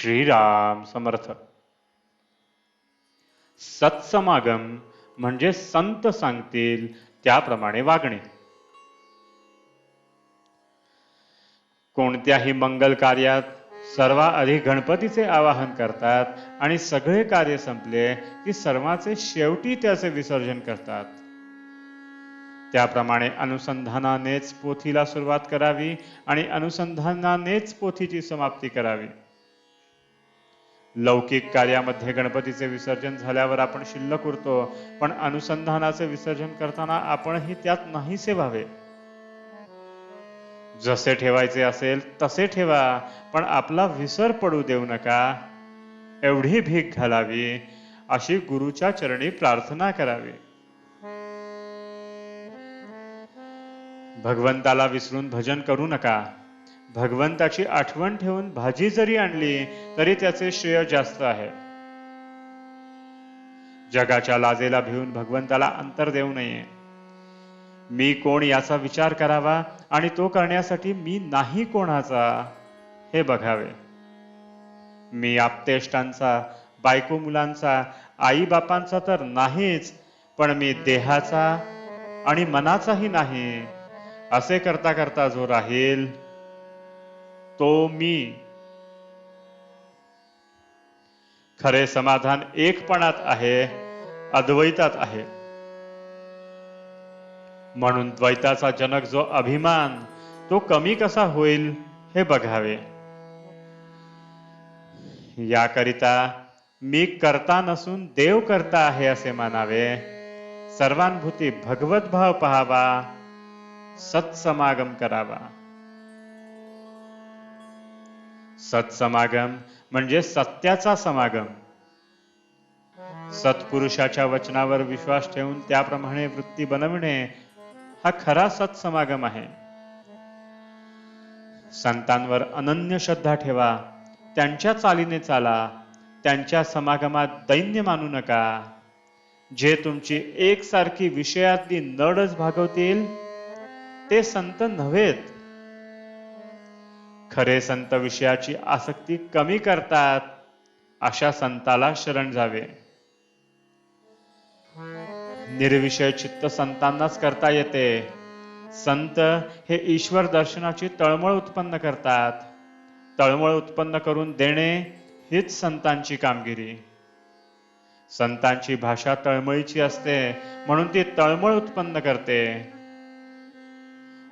श्रीराम समर्थ. सत्समागम म्हणजे संत सांगतील त्याप्रमाणे वागणे. कोणत्याही मंगल कार्यात सर्वाधिक गणपतीचे आवाहन करतात आणि सगळे कार्य संपले की सर्वांचे शेवटी त्याचे विसर्जन करतात. त्याप्रमाणे अनुसंधानानेच पोथीला सुरुवात करावी आणि अनुसंधानानेच पोथीची समाप्ती करावी. लौकिक कार्यामध्ये गणपतीचे विसर्जन झाल्यावर आपण शिल्लक उरतो, पण अनुसंधानाचे विसर्जन करताना आपणही त्यात नाहीसे व्हावे. जसे ठेवायचे असेल तसे ठेवा, पण आपला विसर पडू देऊ नका, एवढी भीक घालावी, अशी गुरुच्या चरणी प्रार्थना करावी. भगवंताला विसरून भजन करू नका. भगवंताची आठवण ठेवून भाजी जरी आणली तरी त्याचे श्रेय जास्त आहे. जगाच्या लाजेला भिवून भगवंताला अंतर देऊ नये. मी कोण याचा विचार करावा आणि तो करण्यासाठी मी नाही कोणाचा हे बघावे. मी आप्तेष्टांचा, बायको मुलांचा, आई बापांचा तर नाहीच, पण मी देहाचा आणि मनाचाही नाही, असे करता करता जो राहील तो मी. खरे समाधान एकपणात आहे, अद्वैतात आहे. म्हणून द्वैताचा जनक जो अभिमान, तो कमी कसा होईल हे बघावे. याकरिता मी करता नसून देव करता आहे असे मानावे. सर्वानुभूती भगवत भाव पहावा, सत्समागम करावा. सत्समागम म्हणजे सत्याचा समागम. सत्पुरुषाच्या वचनावर विश्वास ठेवून त्याप्रमाणे वृत्ती बनविणे हा खरा सत्समागम आहे. संतांवर अनन्य श्रद्धा ठेवा, त्यांच्या चालीने चाला, त्यांच्या समागमात दैन्य मानू नका. जे तुमची एकसारखी विषयातली नडच भागवतील ते संत नव्हेत. खरे संत विषयाची आसक्ती कमी करतात, अशा संताला शरण जावे. निर्विषय चित्त संतांनाच करता येते. संत हे ईश्वर दर्शनाची तळमळ उत्पन्न करतात. तळमळ उत्पन्न करून देणे हीच संतांची कामगिरी. संतांची भाषा तळमळीची असते, म्हणून ती तळमळ उत्पन्न करते.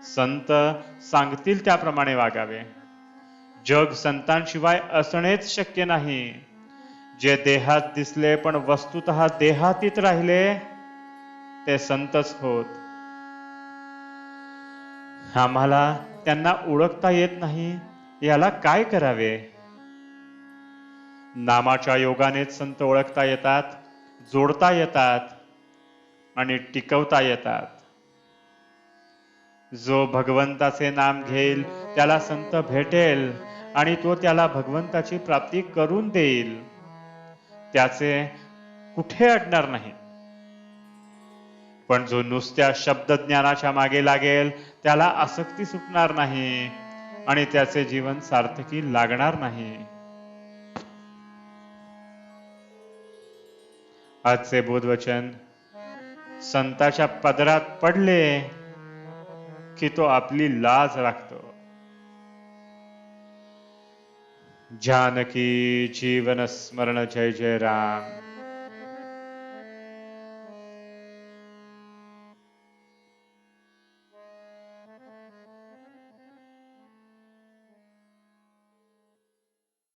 संत सांगतील त्याप्रमाणे वागावे. जग संतांशिवाय असणेच शक्य नाही. जे देहात दिसले पण वस्तुतः देहातीत राहिले ते संतच होत. आम्हाला त्यांना ओळखता येत नाही, याला काय करावे? नामाच्या योगानेच संत ओळखता येतात, जोडता येतात आणि टिकवता येतात. जो भगवंताचे नाम घेईल त्याला संत भेटेल आणि तो त्याला भगवंताची प्राप्ती करून देईल. त्याचे कुठे अडणार नाही. पण जो नुसत्या शब्दज्ञानाच्या मागे लागेल त्याला आसक्ती सुटणार नाही आणि त्याचे जीवन सार्थकी लागणार नाही. आजचे बोधवचन संताच्या पदरात पडले की तो आपली लाज राखतो. जानकी जीवन स्मरण जय जय राम.